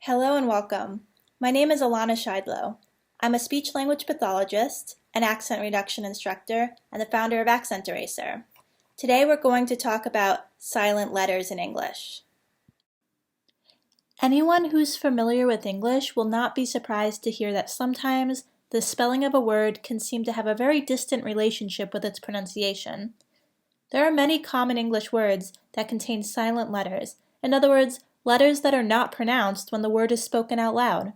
Hello and welcome. My name is Ilana Shydlo. I'm a speech-language pathologist, an accent reduction instructor, and the founder of Accent Eraser. Today we're going to talk about silent letters in English. Anyone who's familiar with English will not be surprised to hear that sometimes the spelling of a word can seem to have a very distant relationship with its pronunciation. There are many common English words that contain silent letters, in other words, letters that are not pronounced when the word is spoken out loud.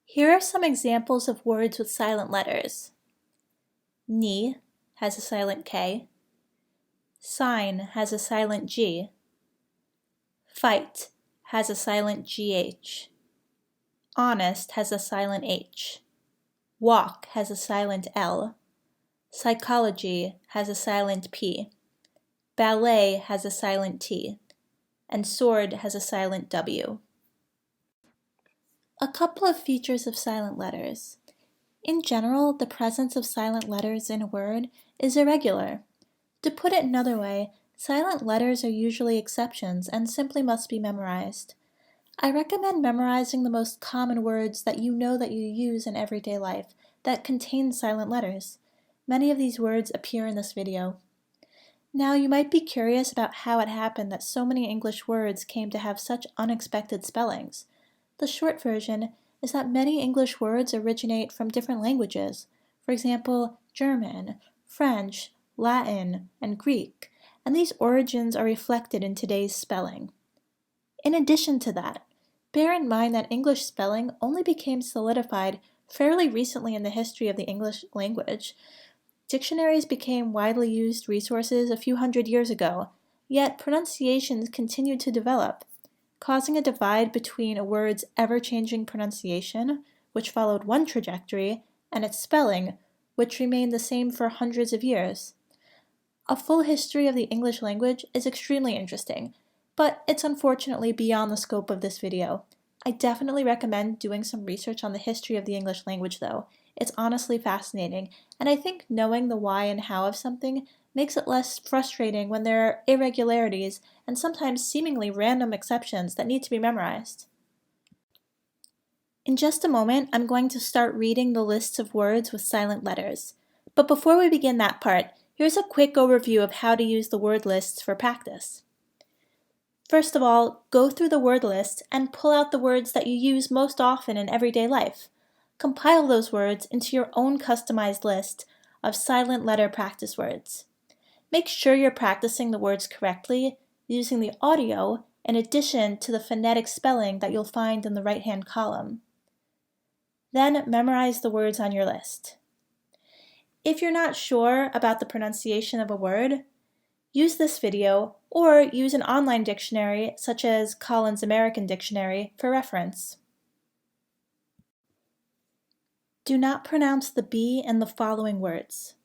Here are some examples of words with silent letters. Ni has a silent K. Sign has a silent G. Fight has a silent GH. Honest has a silent H. Walk has a silent L. Psychology has a silent P. Ballet has a silent T. And sword has a silent W. A couple of features of silent letters. In general, the presence of silent letters in a word is irregular. To put it another way, silent letters are usually exceptions and simply must be memorized. I recommend memorizing the most common words that you know that you use in everyday life that contain silent letters. Many of these words appear in this video. Now, you might be curious about how it happened that so many English words came to have such unexpected spellings. The short version is that many English words originate from different languages, for example, German, French, Latin, and Greek, and these origins are reflected in today's spelling. In addition to that, bear in mind that English spelling only became solidified fairly recently in the history of the English language. Dictionaries became widely used resources a few hundred years ago, yet pronunciations continued to develop, causing a divide between a word's ever-changing pronunciation, which followed one trajectory, and its spelling, which remained the same for hundreds of years. A full history of the English language is extremely interesting, but it's unfortunately beyond the scope of this video. I definitely recommend doing some research on the history of the English language though. It's honestly fascinating, and I think knowing the why and how of something makes it less frustrating when there are irregularities and sometimes seemingly random exceptions that need to be memorized. In just a moment, I'm going to start reading the lists of words with silent letters. But before we begin that part, here's a quick overview of how to use the word lists for practice. First of all, go through the word list and pull out the words that you use most often in everyday life. Compile those words into your own customized list of silent letter practice words. Make sure you're practicing the words correctly using the audio in addition to the phonetic spelling that you'll find in the right-hand column. Then memorize the words on your list. If you're not sure about the pronunciation of a word, use this video or use an online dictionary such as Collins American Dictionary for reference. Do not pronounce the B in the following words: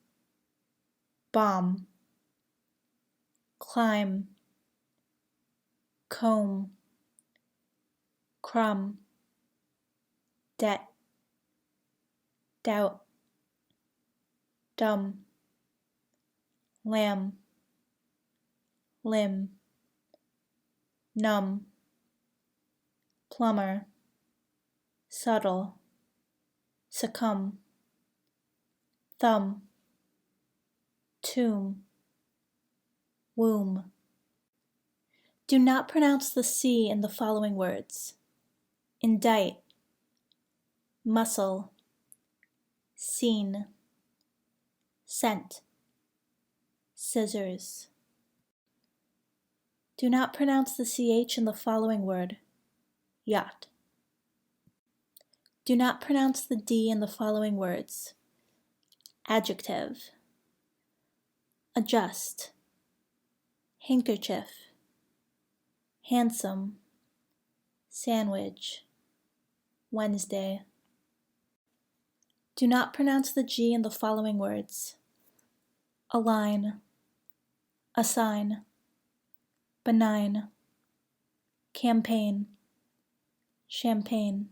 bomb, climb, comb, crumb, debt, doubt, dumb, lamb, limb, numb, plumber, subtle, succumb, thumb, tomb, womb. Do not pronounce the C in the following words: indict, muscle, scene, scent, scissors. Do not pronounce the CH in the following word: yacht. Do not pronounce the D in the following words: adjective, adjust, handkerchief, handsome, sandwich, Wednesday. Do not pronounce the G in the following words: align, assign, benign, campaign, champagne,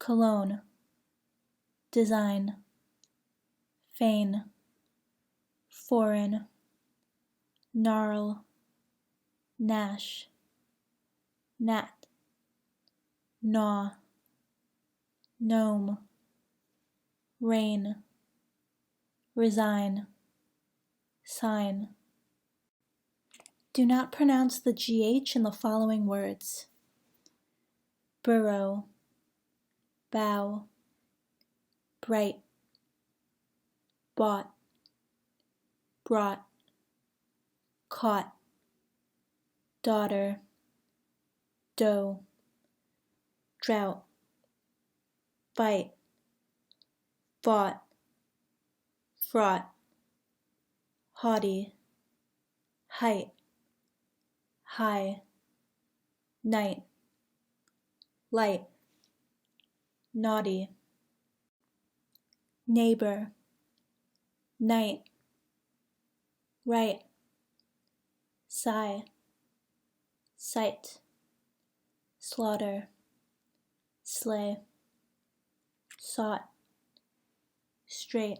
cologne, design, feign, foreign, gnarl, gnash, gnat, gnaw, gnome, rain, resign, sign. Do not pronounce the GH in the following words: burrow, bow, bright, bought, brought, caught, daughter, doe, drought, fight, fought, fraught, haughty, height, high, night, light, naughty, neighbor, night, right, sigh, sight, slaughter, slay, sought, straight,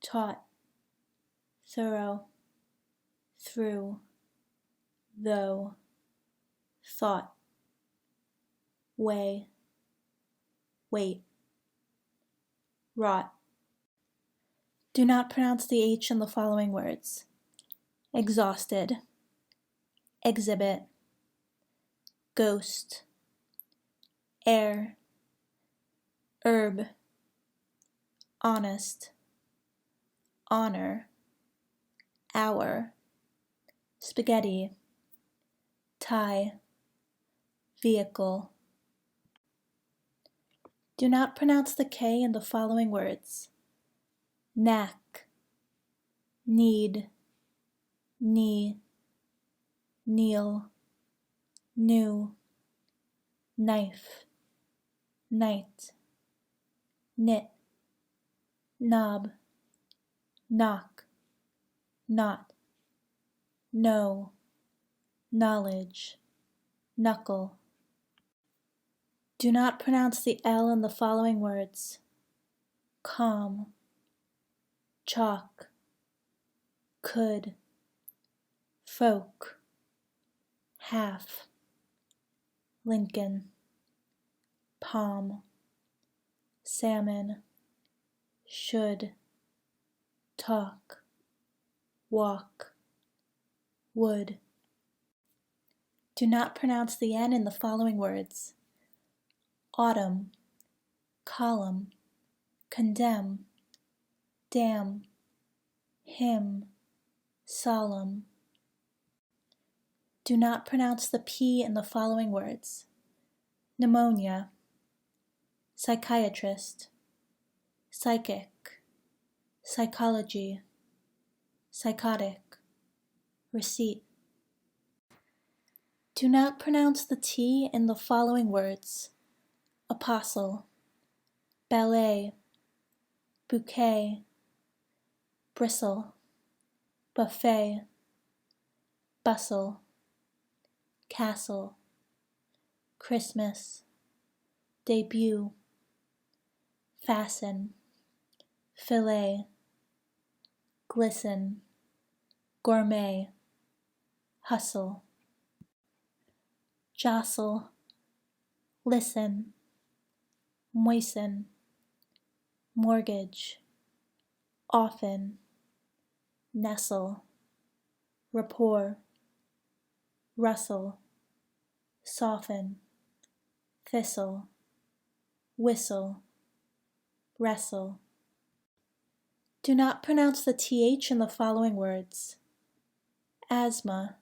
taught, thorough, through, though, thought, way, wait, wrought. Do not pronounce the H in the following words: exhausted, exhibit, ghost, air, herb, honest, honor, hour, spaghetti, tie, vehicle. Do not pronounce the K in the following words: knack, need, knee, kneel, new, knife, night, knit, knob, knock, knot, know, knowledge, knuckle. Do not pronounce the L in the following words: calm, chalk, could, folk, half, Lincoln, palm, salmon, should, talk, walk, would. Do not pronounce the N in the following words: autumn, column, condemn, dam, hymn, solemn. Do not pronounce the P in the following words: pneumonia, psychiatrist, psychic, psychology, psychotic, receipt. Do not pronounce the T in the following words: apostle, ballet, bouquet, bristle, buffet, bustle, castle, Christmas, debut, fasten, fillet, glisten, gourmet, hustle, jostle, listen, moisten, mortgage, often, nestle, rapport, rustle, soften, thistle, whistle, wrestle. Do not pronounce the TH in the following words: asthma,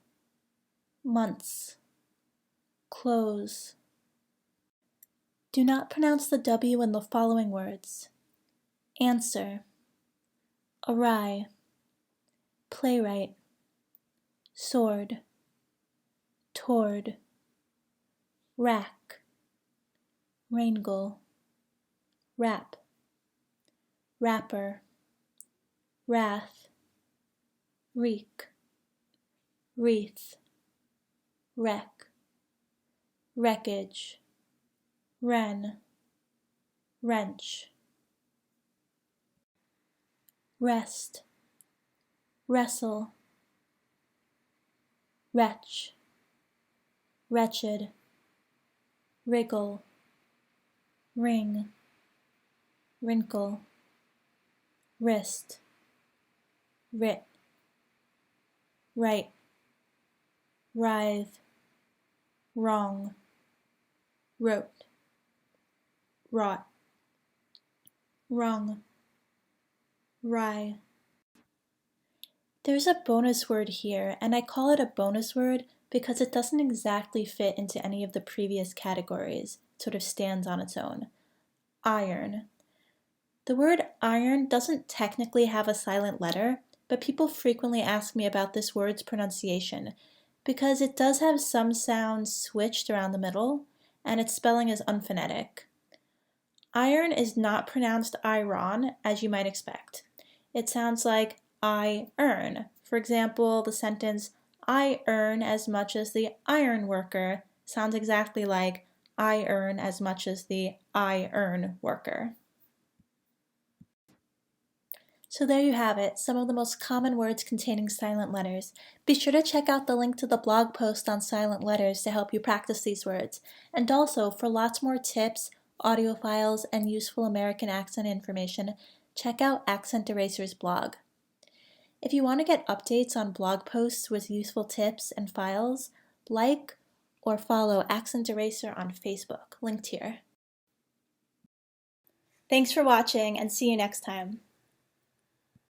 months, close. Do not pronounce the W in the following words: answer, awry, playwright, sword, toward, rack, wrangle, wrap, wrapper, wrath, reek, wreath, wreck, wreckage, wren, wrench. Rest, wrestle, wretch, wretched, wriggle, ring, wrinkle, wrist, writ, right, writhe, wrong, wrote, wrought, wrung, wry. There's a bonus word here, and I call it a bonus word because it doesn't exactly fit into any of the previous categories. It sort of stands on its own. Iron. The word iron doesn't technically have a silent letter, but people frequently ask me about this word's pronunciation because it does have some sounds switched around the middle, and its spelling is unphonetic. Iron is not pronounced iron, as you might expect. It sounds like I earn. For example, the sentence, I earn as much as the iron worker, sounds exactly like I earn as much as the I earn worker. So there you have it, some of the most common words containing silent letters. Be sure to check out the link to the blog post on silent letters to help you practice these words. And also, for lots more tips, audio files, and useful American accent information, check out Accent Eraser's blog. If you want to get updates on blog posts with useful tips and files, like or follow Accent Eraser on Facebook, linked here. Thanks for watching, and see you next time.